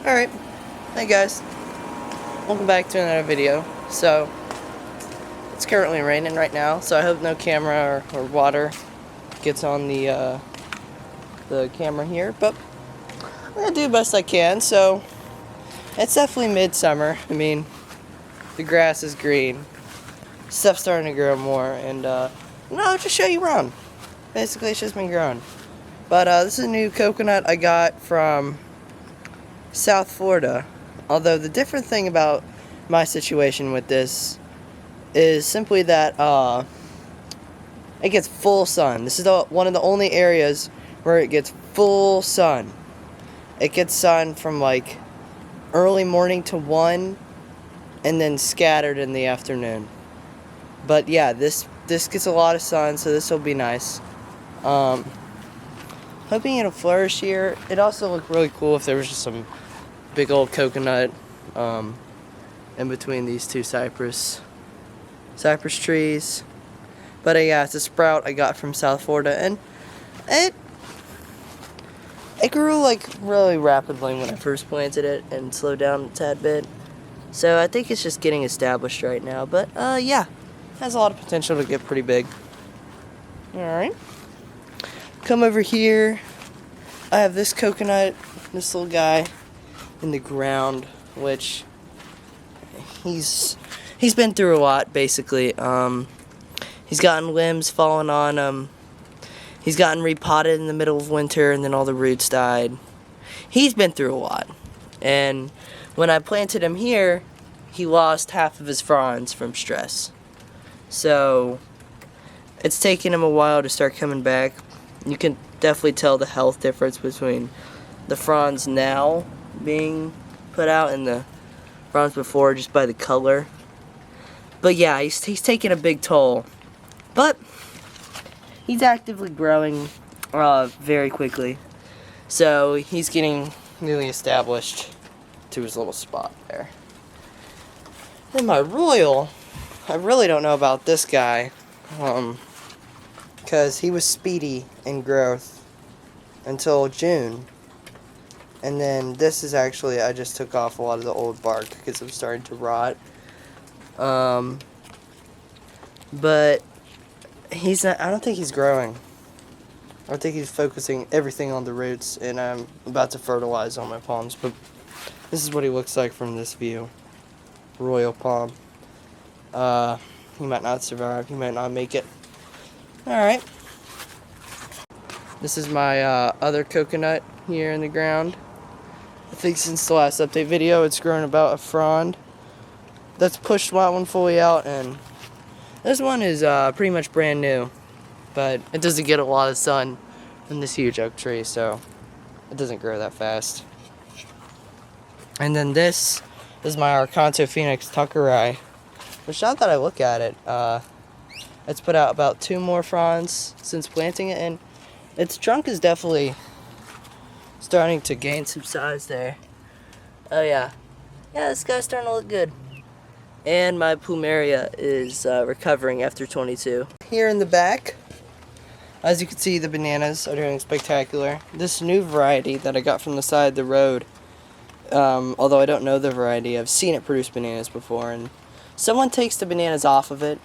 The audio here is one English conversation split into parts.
Alright, hey guys, welcome back to another video. So, it's currently raining right now, so I hope no camera or water gets on the camera here, but I'm going to do the best I can. So, it's definitely midsummer. I mean, the grass is green, stuff's starting to grow more, and I'll just show you around. Basically, it's just been growing. But this is a new coconut I got from South Florida. Although the different thing about my situation with this is simply that it gets full sun. This is one of the only areas where it gets full sun. It gets sun from like early morning to 1 and then scattered in the afternoon. But yeah, this gets a lot of sun, so this will be nice. Hoping it'll flourish here. It'd also look really cool if there was just some big old coconut in between these two cypress trees. But yeah, it's a sprout I got from South Florida, and it grew like really rapidly when I first planted it and slowed down a tad bit. So I think it's just getting established right now. But yeah, has a lot of potential to get pretty big. Alright. Come over here. I have this coconut, this little guy in the ground, which he's been through a lot, basically. He's gotten limbs falling on him. He's gotten repotted in the middle of winter, and then all the roots died. He's been through a lot. And when I planted him here, he lost half of his fronds from stress. So it's taken him a while to start coming back. You can definitely tell the health difference between the fronds now being put out and the fronds before, just by the color. But yeah, he's taking a big toll. But he's actively growing very quickly. So he's getting newly established to his little spot there. And my royal, I really don't know about this guy. Because he was speedy in growth until June. And then this is actually, I just took off a lot of the old bark because it was starting to rot. But he's not, I don't think he's growing. I think he's focusing everything on the roots, and I'm about to fertilize all my palms. But this is what he looks like from this view. Royal palm. He might not survive, he might not make it. Alright. This is my other coconut here in the ground. I think since the last update video, it's grown about a frond. That's pushed that one fully out, and this one is pretty much brand new. But it doesn't get a lot of sun from this huge oak tree, so it doesn't grow that fast. And then this is my Arcanto Phoenix Tuckeri, which now that I look at it, it's put out about 2 more fronds since planting it, and its trunk is definitely starting to gain some size there. Oh yeah. Yeah, this guy's starting to look good. And my plumeria is recovering after 22. Here in the back, as you can see, the bananas are doing spectacular. This new variety that I got from the side of the road, although I don't know the variety, I've seen it produce bananas before, and someone takes the bananas off of it.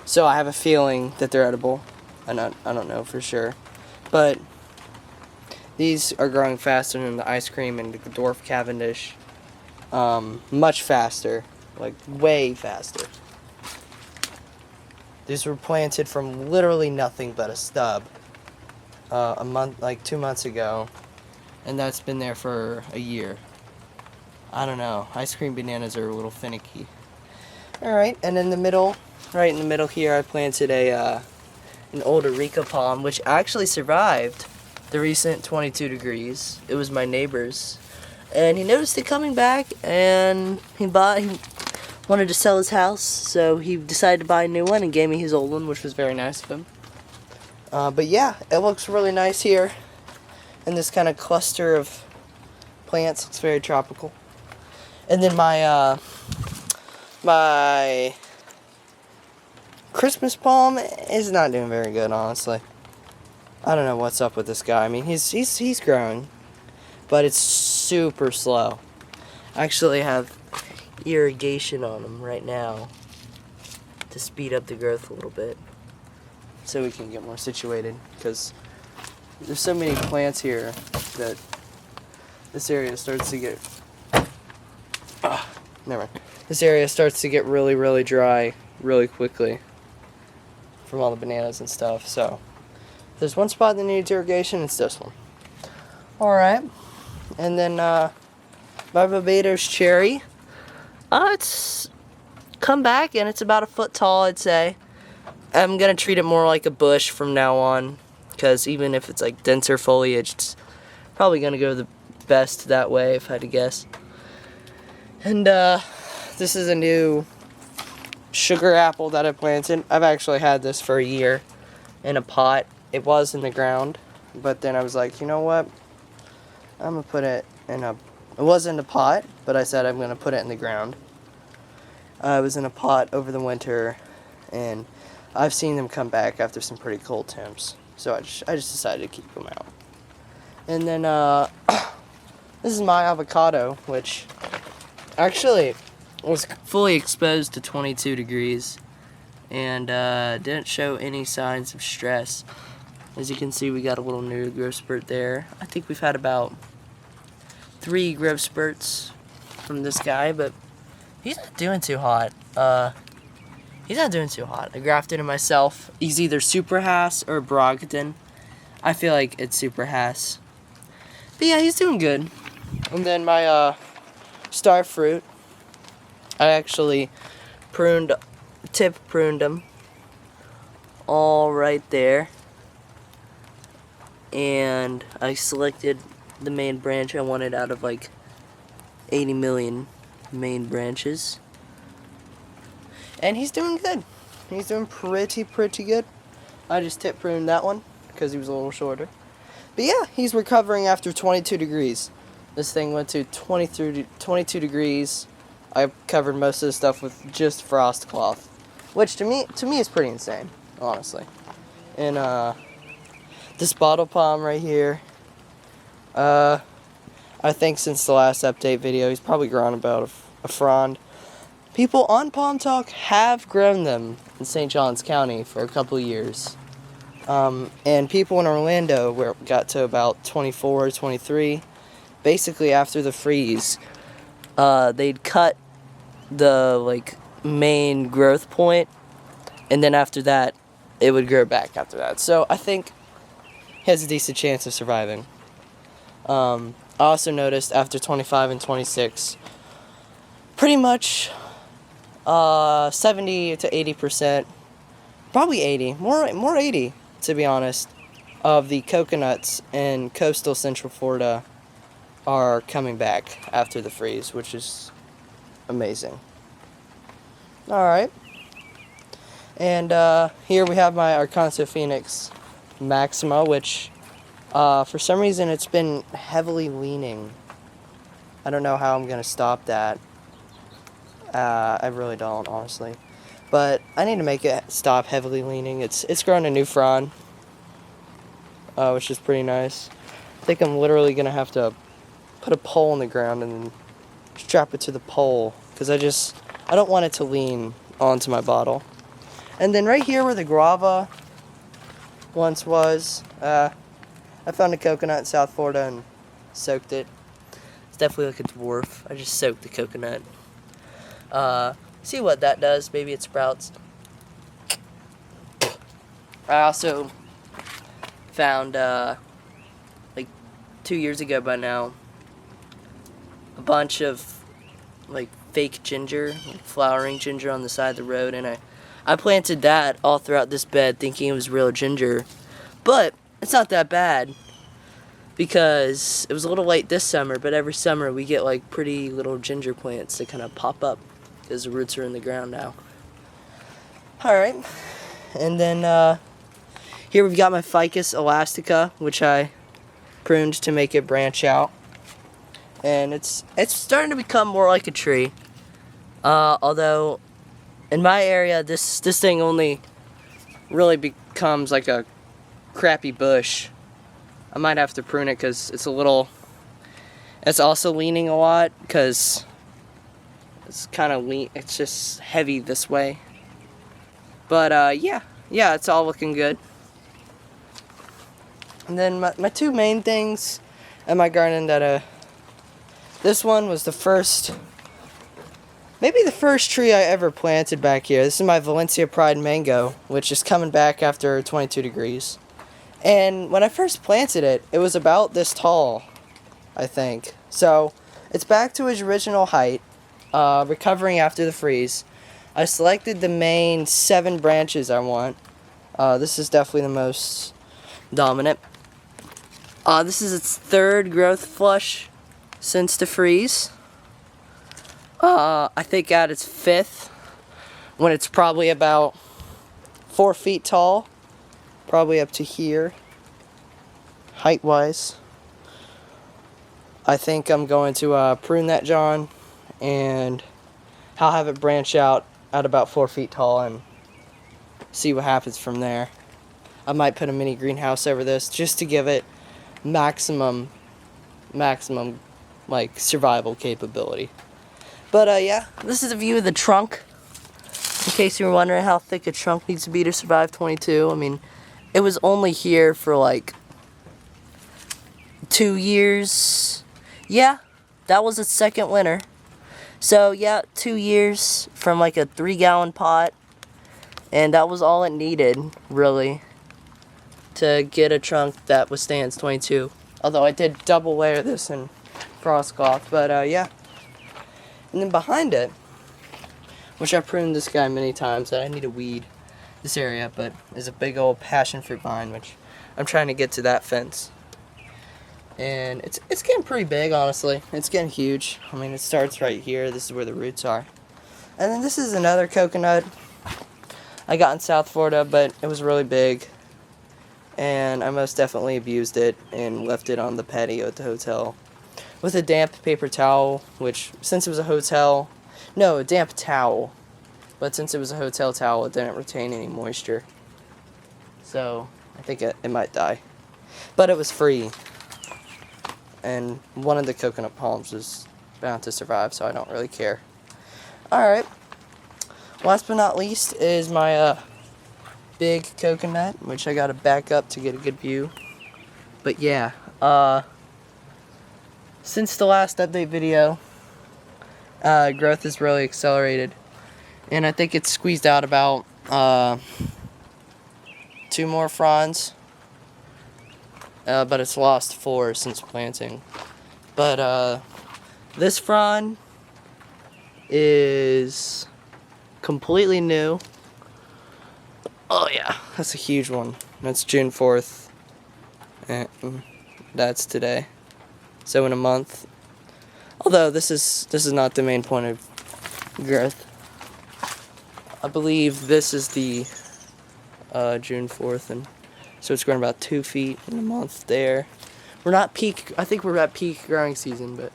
So I have a feeling that they're edible. I don't know for sure. But these are growing faster than the ice cream and the dwarf Cavendish. Much faster. Like, way faster. These were planted from literally nothing but a stub. Like 2 months ago. And that's been there for a year. I don't know. Ice cream bananas are a little finicky. Alright, and in the middle... Right in the middle here, I planted an old Areca palm, which actually survived the recent 22 degrees. It was my neighbor's, and he noticed it coming back, and he wanted to sell his house, so he decided to buy a new one and gave me his old one, which was very nice of him. But yeah, it looks really nice here in this kind of cluster of plants. It's very tropical. And then my Christmas palm is not doing very good, honestly. I don't know what's up with this guy. I mean, he's growing, but it's super slow. I actually have irrigation on them right now to speed up the growth a little bit so we can get more situated, because there's so many plants here that this area starts to get this area starts to get really dry really quickly from all the bananas and stuff. So if there's one spot that needs irrigation, it's this one. Alright, and then my Barbados cherry, it's come back and it's about a foot tall, I'd say. I'm gonna treat it more like a bush from now on, because even if it's like denser foliage, it's probably gonna go the best that way if I had to guess. And this is a new sugar apple that I planted. I've actually had this for a year in a pot. It was in the ground, but then I was like, you know what? I'm gonna put it in a, it was in a pot, but I said I'm gonna put it in the ground. I was in a pot over the winter, and I've seen them come back after some pretty cold temps. So I just decided to keep them out. And then this is my avocado, which actually was fully exposed to 22 degrees and didn't show any signs of stress. As you can see, we got a little new growth spurt there. I think we've had about 3 growth spurts from this guy, but he's not doing too hot. He's not doing too hot. I grafted him myself. He's either Super Hass or Brogden. I feel like it's Super Hass. But yeah, he's doing good. And then my star fruit, I actually tip pruned him all right there. And I selected the main branch I wanted out of like 80 million main branches. And he's doing good. He's doing pretty good. I just tip pruned that one because he was a little shorter. But yeah, he's recovering after 22 degrees. This thing went to 22 degrees. I covered most of the stuff with just frost cloth, which to me is pretty insane, honestly. And this bottle palm right here, I think since the last update video, he's probably grown about a frond. People on Palm Talk have grown them in St. Johns County for a couple years. And people in Orlando got to about 24, 23. Basically, after the freeze, they'd cut the main growth point, and then after that, it would grow back after that. So I think he has a decent chance of surviving. I also noticed after 25 and 26, pretty much 70 to 80%, probably 80, more 80 to be honest, of the coconuts in coastal Central Florida are coming back after the freeze, which is amazing. Alright, and here we have my Arcanto Phoenix Maxima, which for some reason it's been heavily leaning. I don't know how I'm going to stop that. I really don't, honestly. But I need to make it stop heavily leaning. It's grown a new frond, which is pretty nice. I think I'm literally going to have to put a pole in the ground and then strap it to the pole, because I don't want it to lean onto my bottle. And then right here where the guava once was, I found a coconut in South Florida and soaked it. It's definitely like a dwarf. I just soaked the coconut. See what that does. Maybe it sprouts. I also found, like 2 years ago by now, a bunch of fake ginger, flowering ginger on the side of the road, and I planted that all throughout this bed thinking it was real ginger. But it's not that bad, because it was a little late this summer, but every summer we get pretty little ginger plants that kind of pop up because the roots are in the ground now. Alright, and then here we've got my Ficus elastica, which I pruned to make it branch out. And it's starting to become more like a tree. Although in my area this thing only really becomes like a crappy bush. I might have to prune it because it's also leaning a lot, because It's kind of lean. It's just heavy this way. But yeah, it's all looking good. And then my two main things in my garden that this one was maybe the first tree I ever planted back here. This is my Valencia Pride mango, which is coming back after 22 degrees. And when I first planted it, it was about this tall, I think. So it's back to its original height, recovering after the freeze. I selected the main 7 branches I want. This is definitely the most dominant. This is its 3rd growth flush since the freeze. I think at its 5th, when it's probably about 4 feet tall, probably up to here, height-wise. I think I'm going to prune that John, and I'll have it branch out at about 4 feet tall and see what happens from there. I might put a mini greenhouse over this just to give it maximum like survival capability. But yeah, this is a view of the trunk. In case you were wondering how thick a trunk needs to be to survive 22. I mean, it was only here for like 2 years. Yeah, that was its 2nd winter. So yeah, 2 years from like a 3-gallon pot. And that was all it needed, really, to get a trunk that withstands 22. Although I did double layer this in frost cloth, but yeah. And then behind it, which I pruned this guy many times, that I need to weed this area, but is a big old passion fruit vine, which I'm trying to get to that fence. And it's getting pretty big, honestly. It's getting huge. I mean, it starts right here. This is where the roots are. And then this is another coconut I got in South Florida, but it was really big. And I most definitely abused it and left it on the patio at the hotel with a damp paper towel, which, since it was a hotel, no, a damp towel, but since it was a hotel towel, it didn't retain any moisture. So, I think it might die. But it was free. And one of the coconut palms was bound to survive, so I don't really care. Alright. Last but not least is my big coconut, which I gotta back up to get a good view. But yeah, since the last update video, growth has really accelerated. And I think it's squeezed out about 2 more fronds. But it's lost 4 since planting. But this frond is completely new. Oh yeah, that's a huge one. That's June 4th. And that's today. So in a month. Although this is not the main point of growth. I believe this is the June 4th, and so it's growing about 2 feet in a month there. We're not peak, I think we're at peak growing season, but,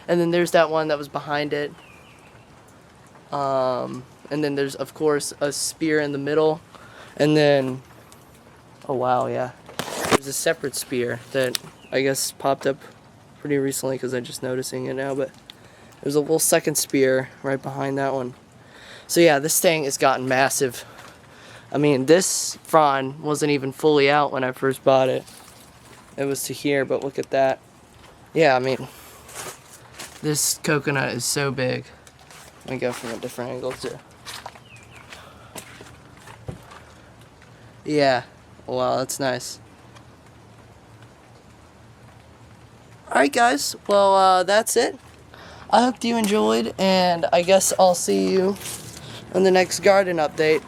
and then there's that one that was behind it. And then there's, of course, a spear in the middle. And then, oh wow, yeah. There's a separate spear that I guess popped up pretty recently because I'm just noticing it now, but there's a little second spear right behind that one. So yeah, this thing has gotten massive. I mean, this frond wasn't even fully out when I first bought it. It was to here, but look at that. Yeah, I mean, this coconut is so big. Let me go from a different angle too. Yeah, wow, that's nice. Alright guys, well that's it. I hope you enjoyed, and I guess I'll see you on the next garden update.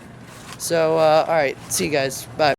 So, alright, see you guys, bye.